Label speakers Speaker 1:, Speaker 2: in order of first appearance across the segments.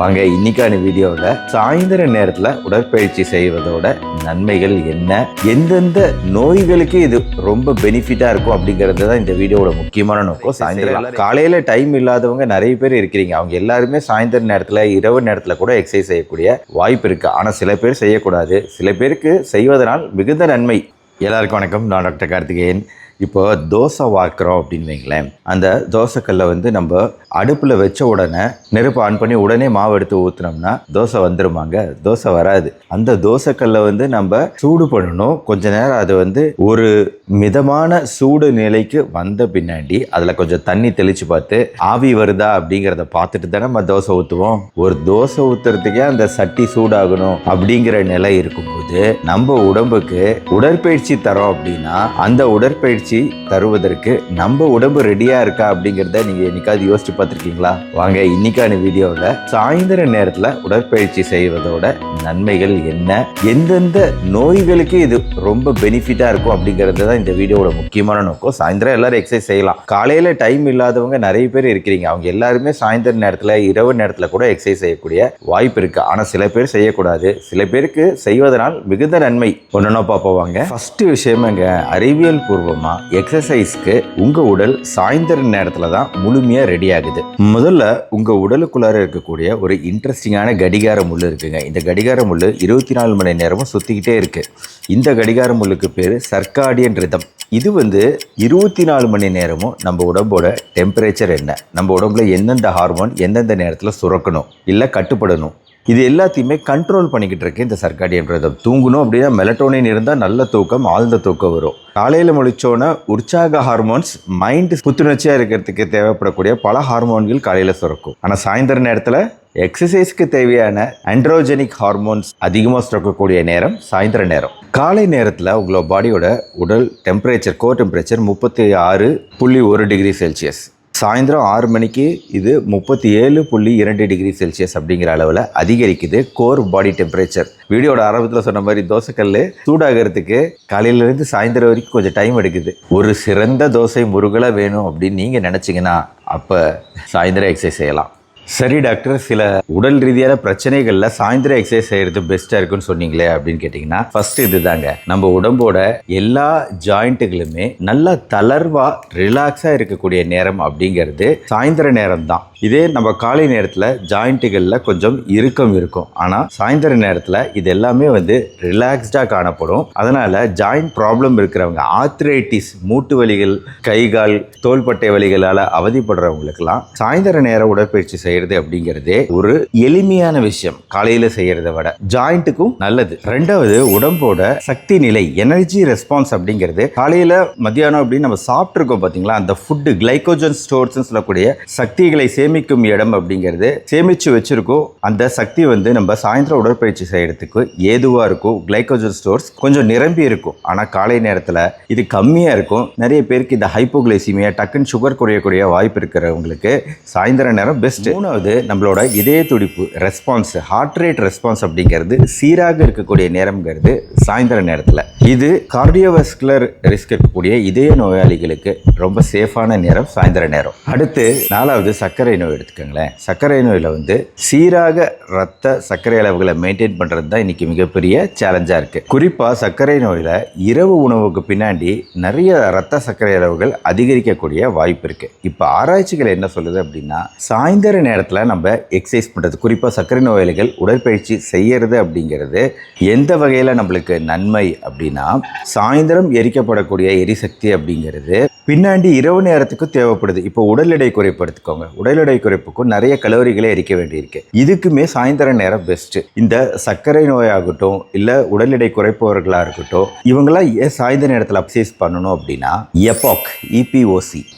Speaker 1: வாங்க இன்னைக்கான வீடியோவில் சாயந்தர நேரத்தில் உடற்பயிற்சி செய்வதோட நன்மைகள் என்ன, எந்தெந்த நோய்களுக்கு இது ரொம்ப பெனிஃபிட்டா இருக்கும் அப்படிங்கிறது தான் இந்த வீடியோவோட முக்கியமான நோக்கம். சாயந்தரம் காலையில டைம் இல்லாதவங்க நிறைய பேர் இருக்கிறீங்க. அவங்க எல்லாருமே சாயந்தர நேரத்தில் இரவு நேரத்தில் கூட எக்ஸசைஸ் செய்யக்கூடிய வாய்ப்பு இருக்கு. ஆனால் சில பேர் செய்யக்கூடாது, சில பேருக்கு செய்வதனால் மிகுந்த நன்மை. எல்லாருக்கும் வணக்கம், நான் டாக்டர் கார்த்திகேயன். இப்போ தோசை வார்க்கிறோம் அப்படின்னு வைங்களேன். அந்த தோசைக்கல்லை நம்ம அடுப்பில் வச்ச உடனே நெருப்பு ஆன் பண்ணி உடனே மாவு எடுத்து ஊற்றினோம்னா தோசை வந்துருமாங்க? தோசை வராது. அந்த தோசைக்கல்லை நம்ம சூடு பண்ணணும். கொஞ்ச நேரம் அது ஒரு மிதமான சூடு நிலைக்கு வந்த பின்னாடி அதில் கொஞ்சம் தண்ணி தெளித்து பார்த்து ஆவி வருதா அப்படிங்கிறத பார்த்துட்டு தானே நம்ம தோசை ஊற்றுவோம். ஒரு தோசை ஊற்றுறதுக்கே அந்த சட்டி சூடாகணும் அப்படிங்கிற நிலை இருக்கும்போது நம்ம உடம்புக்கு உடற்பயிற்சி தரோம் அப்படின்னா அந்த உடற்பயிற்சி தருவதற்கு நம்ம உடம்பு ரெடியா இருக்கா அப்படிங்கிறத நீங்க என்னைக்காவது யோசிச்சு பார்த்திருக்கீங்களா? வாங்க இன்னைக்கான வீடியோவில் சாயந்தர நேரத்தில் உடற்பயிற்சி செய்வதோட நன்மைகள் என்ன, எந்தெந்த நோய்களுக்கு இது ரொம்ப பெனிஃபிட்டா இருக்கும் அப்படிங்கிறது தான் இந்த வீடியோவோட முக்கியமான நோக்கம். சாயந்தரம் எல்லாரும் எக்ஸசைஸ் செய்யலாம். காலையில டைம் இல்லாதவங்க நிறைய பேர் இருக்கிறீங்க. அவங்க எல்லாருமே சாயந்தர நேரத்தில் இரவு நேரத்தில் கூட எக்ஸசைஸ் செய்யக்கூடிய வாய்ப்பு இருக்கு. ஆனால் சில பேர் செய்யக்கூடாது, சில பேருக்கு செய்வதனால் மிகுந்த நன்மை. ஒன்னொன்னா பார்ப்போம். ஃபர்ஸ்ட் விஷயமாங்க, அறிவியல் பூர்வமா எக்ஸசைஸ்க்கு உங்க உடல் சாயந்தர நேரத்துல தான் முழுமையா ரெடி ஆகுது. முதல்ல உங்க உடலுக்குள்ளார இருக்கக்கூடிய ஒரு இன்ட்ரெஸ்டிங்கான கடிகார முள்ளு இருக்குங்க. இந்த கடிகார முள்ளு 24 மணி நேரமும் சுத்திக்கிட்டே இருக்கு. இந்த கடிகார முள்ளுக்கு பேரு சர்க்காடியன் ரிதம். இது 24 மணி நேரமும் நம்ம உடம்போட டெம்பரேச்சர் என்ன, நம்ம உடம்புல எந்தெந்த ஹார்மோன் எந்தெந்த நேரத்தில் சுரக்கணும் இல்லை கட்டுப்படணும், இது எல்லாத்தையுமே கண்ட்ரோல் பண்ணிக்கிட்டு இருக்கு இந்த சர்க்காடியன் ரிதம். தூங்கணும் அப்படின்னா மெலட்டோனின் இருந்தால் நல்ல தூக்கம், ஆழ்ந்த தூக்கம் வரும். காலையில் முழிச்சோன்னா உற்சாக ஹார்மோன்ஸ், மைண்டு புத்துணர்ச்சியாக இருக்கிறதுக்கு தேவைப்படக்கூடிய பல ஹார்மோன்கள் காலையில் சுரக்கும். ஆனால் சாயந்தர நேரத்தில் எக்ஸசைஸ்க்கு தேவையான ஆண்ட்ரோஜெனிக் ஹார்மோன்ஸ் அதிகமாக சுரக்கக்கூடிய நேரம் சாயந்தர நேரம். காலை நேரத்தில் உங்களோட பாடியோட உடல் temperature, core temperature 36.1 degree Celsius. சாயந்தரம் 6 மணிக்கு இது 37.2 டிகிரி செல்சியஸ் அப்படிங்கிற அளவில் அதிகரிக்குது கோர் பாடி டெம்பரேச்சர். வீடியோட ஆரம்பத்தில் சொன்ன மாதிரி தோசைக்கல் சூடாகிறதுக்கு காலையிலேருந்து சாயந்தரம் வரைக்கும் கொஞ்சம் டைம் எடுக்குது. ஒரு சிறந்த தோசை முருகலாக வேணும் அப்படின்னு நீங்கள் நினச்சிங்கன்னா அப்போ சாயந்தரம் எக்ஸசைஸ் செய்யலாம். சரி டாக்டர், சில உடல் ரீதியான பிரச்சனைகள்ல சாயந்தரம் எக்ஸசைஸ் செய்யறது பெஸ்டா இருக்குன்னு சொன்னீங்களே அப்படின்னு கேட்டீங்கன்னா, ஃபர்ஸ்ட் இதுதாங்க, நம்ம உடம்போட எல்லா ஜாயிண்ட்டுகளுமே நல்லா தளர்வா ரிலாக்ஸா இருக்கக்கூடிய நேரம் அப்படிங்கிறது சாயந்தர நேரம் தான். இதே நம்ம காலை நேரத்தில் ஜாயிண்ட்டுகளில் கொஞ்சம் இறுக்கம் இருக்கும். ஆனால் சாயந்தர நேரத்தில் இது எல்லாமே ரிலாக்ஸ்டாக காணப்படும். அதனால் ஜாயிண்ட் ப்ராப்ளம் இருக்கிறவங்க, ஆர்த்ரைட்டிஸ், மூட்டு வலிகள், கை கால் தோள்பட்டை வலிகளால் அவதிப்படுறவங்களுக்கெல்லாம் சாயந்தர நேரம் உடற்பயிற்சி செய்கிறது அப்படிங்கிறதே ஒரு எளிமையான விஷயம். காலையில் செய்கிறத விட ஜாயிண்ட்டுக்கும் நல்லது. ரெண்டாவது, உடம்போட சக்தி நிலை, எனர்ஜி ரெஸ்பான்ஸ் அப்படிங்கிறது காலையில் மத்தியானம் அப்படின்னு நம்ம சாப்பிட்ருக்கோம் பார்த்தீங்களா, அந்த ஃபுட்டு கிளைக்கோஜன் ஸ்டோர்ஸ்ன்னு சொல்லக்கூடிய சக்திகளை சேமிக்கும் இடம் அப்படிங்கிறது சேமிச்சு வச்சிருக்கோம். அந்த சக்தி நம்ம சாயந்தரம் உடற்பயிற்சி செய்யறதுக்கு ஏதுவா இருக்கும். கிளைக்கோஜன் ஸ்டோர்ஸ் கொஞ்சம் நிரம்பி இருக்கும். ஆனால் காலை நேரத்தில் இது கம்மியாக இருக்கும். நிறைய பேருக்கு இந்த ஹைப்போகிளைசிமியா, டக்குன்னு சுகர் குறையக்கூடிய வாய்ப்பு இருக்கிறவங்களுக்கு சாயந்தர நேரம் பெஸ்ட். மூணாவது, நம்மளோட இதய துடிப்பு ரெஸ்பான்ஸ், ஹார்ட் ரேட் ரெஸ்பான்ஸ் அப்படிங்கிறது சீராக இருக்கக்கூடிய நேரம்ங்கிறது சாயந்தர நேரத்தில். இது கார்டியோவாஸ்குலர் ரிஸ்க் இருக்கக்கூடிய இதய நோயாளிகளுக்கு ரொம்ப சேஃபான நேரம் சாயந்தர நேரம். அடுத்து நாலாவது, சர்க்கரை நோய் எடுத்துக்கோங்களேன். சர்க்கரை நோயில் சீராக ரத்த சர்க்கரை அளவுகளை மெயின்டைன் பண்ணுறது தான் இன்னைக்கு மிகப்பெரிய சேலஞ்சாக இருக்குது. குறிப்பாக சர்க்கரை நோயில் இரவு உணவுக்கு பின்னாடி நிறைய ரத்த சர்க்கரை அளவுகள் அதிகரிக்கக்கூடிய வாய்ப்பு இருக்குது. இப்போ ஆராய்ச்சிகள் என்ன சொல்லுது அப்படின்னா, சாயந்தர நேரத்தில் நம்ம எக்ஸசைஸ் பண்ணுறது, குறிப்பாக சர்க்கரை நோயாளிகள் உடற்பயிற்சி செய்யறது அப்படிங்கிறது எந்த வகையில் நம்மளுக்கு நன்மை அப்படின்னா, சாயந்தரம் எரிக்கப்படக்கூடிய எரிசக்தி அப்படிங்கிறது பின்னாடி இரவு நேரத்துக்கு தேவைப்படுது. இப்போ உடல் எடை குறைப்பு எடுத்துக்கோங்க. உடல் எடை குறைப்புக்கும் நிறைய கலோரிகளை எரிக்க வேண்டியிருக்கு. இதுக்குமே சாயந்தர நேரம் பெஸ்ட். இந்த சர்க்கரை நோயாகட்டும் இல்லை உடல் எடை குறைப்பவர்களாக இருக்கட்டும், இவங்களாம் ஏன் சாயந்தர நேரத்தில் எக்ஸசைஸ் பண்ணணும் அப்படின்னா, EPOC,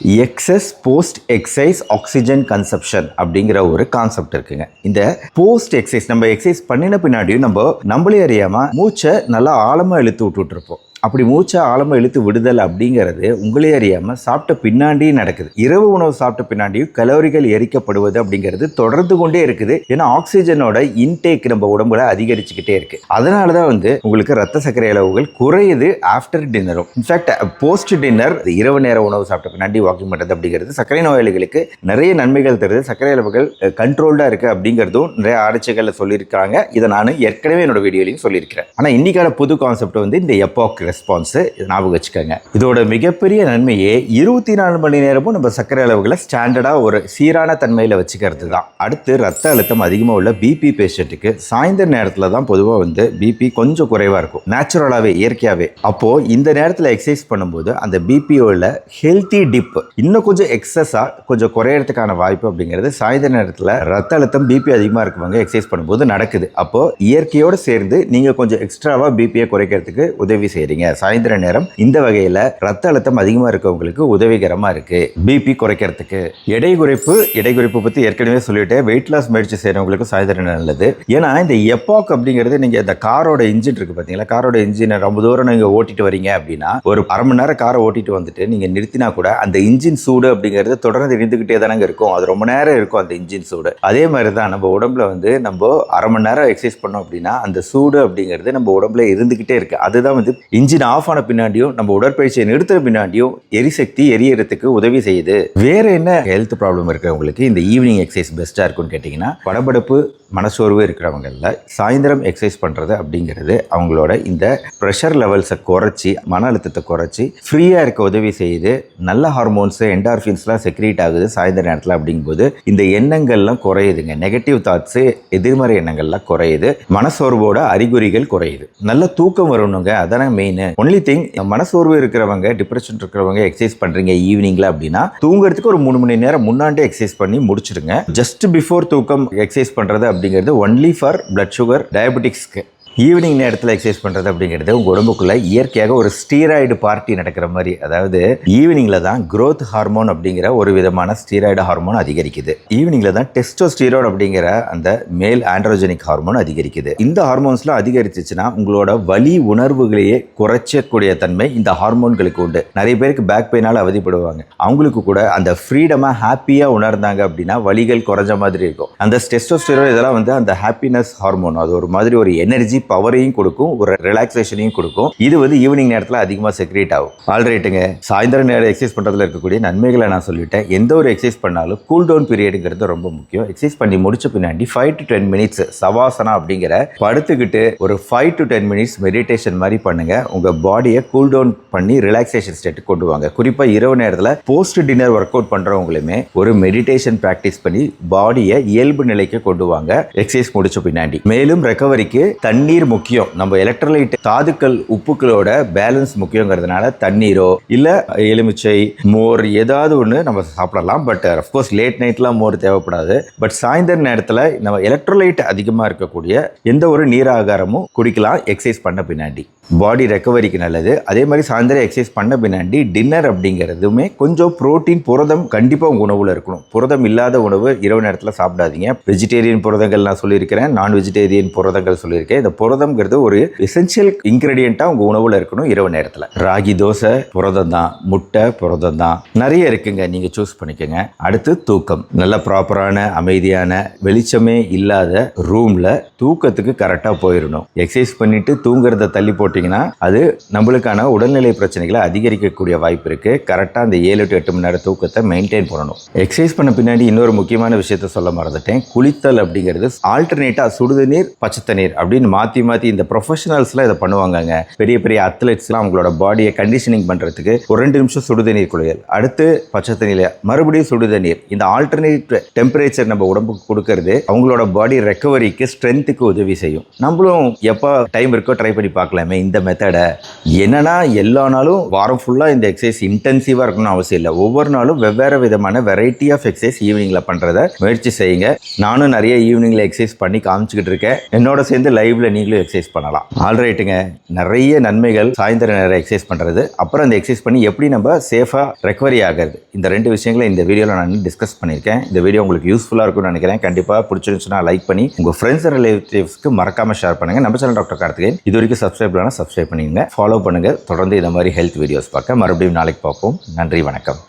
Speaker 1: excess post exercise oxygen consumption அப்படிங்கிற ஒரு கான்செப்ட் இருக்குங்க. இந்த போஸ்ட் எக்ஸசைஸ், நம்ம எக்ஸசைஸ் பண்ணின பின்னாடியும் நம்மளே அறியாம மூச்சை நல்லா ஆழமா இழுத்து விட்டுட்டு இருப்போம். அப்படி மூச்சை ஆழமாக இழுத்து விடுதல் அப்படிங்கிறது உங்களே அறியாமல் சாப்பிட்ட பின்னாடியும் நடக்குது. இரவு உணவு சாப்பிட்ட பின்னாடியும் கலோரிகள் எரிக்கப்படுவது அப்படிங்கிறது தொடர்ந்து கொண்டே இருக்குது. ஏன்னா ஆக்சிஜனோட இன்டேக் நம்ம உடம்புல அதிகரிச்சுக்கிட்டே இருக்கு. அதனால தான் உங்களுக்கு ரத்த சர்க்கரை அளவுகள் குறையுது ஆஃப்டர் டின்னரும். இன்ஃபேக்ட் போஸ்ட் டின்னர் இரவு நேர உணவு சாப்பிட்ட பின்னாடி வாக்கிங் பண்ணுறது அப்படிங்கிறது சர்க்கரை நோயாளிகளுக்கு நிறைய நன்மைகள் தருது. சர்க்கரை அளவுகள் கண்ட்ரோல்டாக இருக்குது அப்படிங்கிறதும் நிறைய ஆராய்ச்சிகளில் சொல்லியிருக்காங்க. இதை நான் ஏற்கனவே என்னோட வீடியோலையும் சொல்லியிருக்கிறேன். ஆனால் இன்னைக்கான புது கான்செப்ட் இந்த எப்பாக் ரெஸ்பான்ஸ் ஞாபகம் வச்சுக்கோங்க. இதோட மிகப்பெரிய நன்மையே 24 மணி நேரமும் நம்ம சர்க்கரை அளவுகளை ஸ்டாண்டர்டாக ஒரு சீரான தன்மையில் வச்சுக்கிறது தான். அடுத்து ரத்த அழுத்தம் அதிகமாக உள்ள பிபி பேஷண்ட்டுக்கு சாயந்தர நேரத்தில் தான் பொதுவாக பிபி கொஞ்சம் குறைவாக இருக்கும், நேச்சுரலாகவே இயற்கையாகவே. அப்போது இந்த நேரத்தில் எக்ஸசைஸ் பண்ணும்போது அந்த பிபியோட ஹெல்த்தி டிப் இன்னும் கொஞ்சம் எக்ஸஸாக கொஞ்சம் குறையறதுக்கான வாய்ப்பு அப்படிங்கிறது சாயந்தர நேரத்தில் ரத்த அழுத்தம் பிபி அதிகமாக இருக்கவங்க எக்ஸசைஸ் பண்ணும்போது நடக்குது. அப்போது இயற்கையோடு சேர்ந்து நீங்கள் கொஞ்சம் எக்ஸ்ட்ராவாக பிபியை குறைக்கிறதுக்கு உதவி செய்கிறீங்க. சாயந்தர நேரம் இந்த வகையில் ரத்த அழுத்தம் அதிகமாக இருக்கவங்களுக்கு உதவிகரமாக இருக்கு பிபி குறைக்கிறதுக்கு. எடை குறைப்பு பற்றி ஏற்கனவே சொல்லிட்டு வெயிட் லாஸ் முயற்சி செய்கிறவங்களுக்கு சாயந்தர நேரம் நல்லது. ஏன்னா இந்த எப்பாக் அப்படிங்கிறது நீங்கள் இந்த காரோட இன்ஜின் இருக்கு பார்த்தீங்களா, காரோட இன்ஜினை ரொம்ப தூரம் நீங்கள் ஓட்டிட்டு வரீங்க அப்படின்னா ஒரு அரை மணி நேரம் காரை ஓட்டிட்டு வந்துட்டு நீங்கள் நிறுத்தினா கூட அந்த இன்ஜின் சூடு அப்படிங்கிறது தொடர்ந்து இருந்துகிட்டே தானங்க இருக்கும். அது ரொம்ப நேரம் இருக்கும் அந்த இன்ஜின் சூடு. அதே மாதிரி தான் நம்ம உடம்புல நம்ம அரை மணி நேரம் எக்ஸசைஸ் பண்ணோம் அப்படின்னா அந்த சூடு அப்படிங்கிறது நம்ம உடம்புல இருந்துகிட்டே இருக்கு. அதுதான் இன்ஜின் ஆஃப் ஆன பின்னாடியும் நம்ம உடற்பயிற்சியை நிறுத்துற பின்னாடியும் எரிசக்தி எரியறதுக்கு உதவி செய்யுது. வேற என்ன ஹெல்த் ப்ராப்ளம் இருக்கிறவங்களுக்கு இந்த ஈவினிங் எக்ஸசைஸ் பெஸ்ட்டாக இருக்குன்னு கேட்டிங்கன்னா, படபடப்பு மனசோர்வு இருக்கிறவங்கள சாயந்தரம் எக்ஸசைஸ் பண்ணுறது அப்படிங்கிறது அவங்களோட இந்த ப்ரெஷர் லெவல்ஸை குறைச்சி மன அழுத்தத்தை குறைச்சி ஃப்ரீயாக இருக்க உதவி செய்யுது. நல்ல ஹார்மோன்ஸு என்டார்ஃபின்ஸ்லாம் செக்ரீட் ஆகுது சாயந்தர நேரத்தில். அப்படிங்கும்போது இந்த எண்ணங்கள்லாம் குறையுதுங்க. நெகட்டிவ் தாட்ஸு எதிர்மறை எண்ணங்கள்லாம் குறையுது. மனசோர்வோட அறிகுறிகள் குறையுது. நல்ல தூக்கம் வரணுங்க, அதான மெயின். ஒன்லி திங், மனசோர்வு இருக்கிறவங்க டிப்ரெஷன் இருக்கிறவங்க எக்ஸசைஸ் பண்ணுறீங்க ஈவினிங்கில் அப்படின்னா தூங்குறதுக்கு ஒரு 3 மணி நேரம் முன்னாடி எக்ஸசைஸ் பண்ணி முடிச்சிடுங்க. ஜஸ்ட் பிஃபோர் தூக்கம் எக்ஸசைஸ் பண்ணுறது அப்படிங்கிறது ஒன்லி ஃபார் பிளட் சுகர் டயபெட்டிக்ஸ்க்கு. ஈவினிங் நேரத்தில் எக்ஸசைஸ் பண்ணுறது அப்படிங்கிறது உங்கள் உடம்புக்குள்ளே இயற்கையாக ஒரு ஸ்டீராய்டு பார்ட்டி நடக்கிற மாதிரி. அதாவது ஈவினிங்கில் தான் growth ஹார்மோன் அப்படிங்கிற ஒரு விதமான ஸ்டீராய்டு ஹார்மோன் அதிகரிக்குது. ஈவினிங்கில் தான் டெஸ்டோஸ்டீரான் அப்படிங்கிற அந்த மேல் ஆண்ட்ரோஜெனிக் ஹார்மோன் அதிகரிக்குது. இந்த ஹார்மோன்ஸ்லாம் அதிகரிச்சிச்சுன்னா உங்களோட வலி உணர்வுகளையே குறைச்சக்கூடிய தன்மை இந்த ஹார்மோன்களுக்கு உண்டு. நிறைய பேருக்கு பேக் பெயினால் அவதிப்படுவாங்க. அவங்களுக்கு கூட அந்த ஃப்ரீடமாக ஹாப்பியாக உணர்ந்தாங்க அப்படின்னா வலிகள் குறைஞ்ச மாதிரி இருக்கும். அந்த டெஸ்டோஸ்டீரான் இதெல்லாம் அந்த ஹாப்பினஸ் ஹார்மோன். அது ஒரு மாதிரி ஒரு எனர்ஜி பவரையும் கொடுக்கும், ஒரு ரிலாக்ஸேஷனையும் கொடுக்கும். இது ஈவினிங் நேரத்தில் அதிகமாக செக்ரேட் ஆகும். ஆல்ரைட்டுங்க, சாயந்தர நேரம் எக்ஸசைஸ் பண்ணுறதுல இருக்கக்கூடிய நன்மைகளை நான் சொல்லிட்டேன். எந்த ஒரு எக்ஸசைஸ் பண்ணாலும் கூல் டவுன் பீரியடுங்கிறது ரொம்ப முக்கியம். எக்ஸசைஸ் பண்ணி முடிச்ச பின்னாடி 5 to 10 minutes சவாசனா அப்படிங்கிற படுத்துக்கிட்டு ஒரு 5 to 10 minutes மெடிடேஷன் மாதிரி பண்ணுங்க. உங்கள் பாடியை கூல் டவுன் பண்ணி ரிலாக்ஸேஷன் ஸ்டேட்டுக்கு கொண்டு வாங்க. குறிப்பாக இரவு நேரத்தில் போஸ்ட் டின்னர் ஒர்க் அவுட் பண்ணுறவங்களுமே ஒரு மெடிடேஷன் ப்ராக்டிஸ் பண்ணி பாடியை இயல்பு நிலைக்கு கொண்டு வாங்க எக்ஸசைஸ் முடிச்ச பின்னாடி. மேலும் ரெக்கவரிக்கு தண்ணீர் முக்கியம். நம்ம எலக்ட்ரோலைட் தாதுக்கள் உப்புக்களோட பேலன்ஸ் முக்கியங்கிறதுனால தண்ணீரோ இல்ல எலுமிச்சை மோர் ஏதாவது ஒன்று நம்ம சாப்பிடலாம். பட் அஃப்கோர்ஸ் லேட் நைட்லாம் மோர் தேவைப்படாது. பட் சாயந்தர நேரத்தில் நம்ம எலக்ட்ரோலைட் அதிகமாக இருக்கக்கூடிய எந்த ஒரு நீர் ஆகாரமும் குடிக்கலாம் எக்ஸசைஸ் பண்ண பின்னாடி. பாடி ரெக்கவரிக்கு நல்லது. அதே மாதிரி சாயந்தரம் எக்ஸசைஸ் பண்ண பின்னாடி டின்னர் அப்படிங்கிறதுமே கொஞ்சம் புரோட்டீன் புரதம் கண்டிப்பாக உங்கள் உணவில் இருக்கணும். புரதம் இல்லாத உணவு இரவு நேரத்தில் சாப்பிடாதீங்க. வெஜிடேரியன் புரதங்கள் நான் சொல்லியிருக்கிறேன், நான் வெஜிடேரியன் புரதங்கள் சொல்லியிருக்கேன். இந்த புரதம்ங்கிறது ஒரு எசென்ஷியல் இன்கிரீடியண்ட்டாக உங்கள் உணவில் இருக்கணும் இரவு நேரத்தில். ராகி தோசை புரதம் தான், முட்டை புரதம் தான், நிறைய இருக்குங்க, நீங்கள் சூஸ் பண்ணிக்கோங்க. அடுத்து தூக்கம். நல்ல ப்ராப்பரான அமைதியான வெளிச்சமே இல்லாத ரூமில் தூக்கத்துக்கு கரெக்டாக போயிடணும். எக்ஸசைஸ் பண்ணிட்டு தூங்குறத தள்ளி போட்டு அது நம்மளுக்கான உடல்நிலை பிரச்சனைகளை அதிகரிக்கக்கூடிய வாய்ப்பு இருக்கு. கரெக்டா அந்த 7 to 8 மணி நேரம் தூக்கத்தை மெயின்டைன் பண்ணணும். எக்ஸசைஸ் பண்ண பின்னாடி இன்னொரு முக்கியமான விஷயத்த சொல்ல மறந்துட்டேன். குளித்தல் அப்படிங்கிறது ஆல்டர்னேட்டா சுடுதண்ணீர் பச்சை தண்ணீர் அப்படின்னு மாத்தி இந்த ப்ரொஃபஷனல்ஸ்லாம் இதை பண்ணுவாங்க. பெரிய பெரிய அத்லெட்ஸ்லாம் அவங்களோட பாடியை கண்டிஷனிங் பண்றதுக்கு ஒரு 2 நிமிஷம் சுடுதண்ணீர் குளியல், அடுத்து பச்சை தண்ணீர், மறுபடியும் சுடுதண்ணீர். இந்த ஆல்டர்னேட் டெம்பரேச்சர் நம்ம உடம்புக்கு கொடுக்கறது அவங்களோட பாடி ரெக்கவரிக்கு ஸ்ட்ரென்த்துக்கு உதவி செய்யும். நம்மளும் எப்போ டைம் இருக்கோ ட்ரை பண்ணி பார்க்கலாமே இந்த மெத்தடை. என்னன்னா எல்லா நாளும் வாரம் ஃபுல்லாக இந்த எக்ஸசைஸ் இன்டென்சிவாக இருக்கணும்னு அவசியம் இல்லை. ஒவ்வொரு நாளும் வெவ்வேறு விதமான வெரைட்டி ஆஃப் எக்ஸசைஸ் ஈவினிங்கில் பண்ணுறத முயற்சி செய்யுங்க. நானும் நிறைய ஈவினிங்கில் எக்ஸசைஸ் பண்ணி காமிச்சிக்கிட்டு இருக்கேன். என்னோட சேர்ந்து லைவ்ல நீங்களும் எக்ஸசைஸ் பண்ணலாம். ஆல்ரைட்டுங்க, நிறைய நன்மைகள் சாயந்தர நேரம் எக்ஸசைஸ் பண்ணுறது, அப்புறம் அந்த எக்ஸசைஸ் பண்ணி எப்படி நம்ம சேஃபாக ரெக்கவரி ஆகிறது, இந்த 2 விஷயங்களை இந்த வீடியோவில் நான் டிஸ்கஸ் பண்ணியிருக்கேன். இந்த வீடியோ உங்களுக்கு யூஸ்ஃபுல்லாக இருக்கும்னு நினைக்கிறேன். கண்டிப்பாக பிடிச்சிருந்துச்சுன்னா லைக் பண்ணி உங்கள் ஃப்ரெண்ட்ஸ் அண்ட் ரிலேட்டிவ்ஸ்க்கு மறக்காமல் ஷேர் பண்ணுங்கள். நம்ம சேனல் டாக்டர் கார்த்திகேயன். இது வரைக்கும் சப்ஸ்கிரைப் பண்ணலாம், சப்ஸ்கிரைப் பண்ணிங்க, ஃபாலோ பண்ணுங்கள். தொடர்ந்து இந்த மாதிரி ஹெல்த் வீடியோஸ் பார்க்க மறுபடியும் நாளைக்கு பார்ப்போம். நன்றி, வணக்கம்.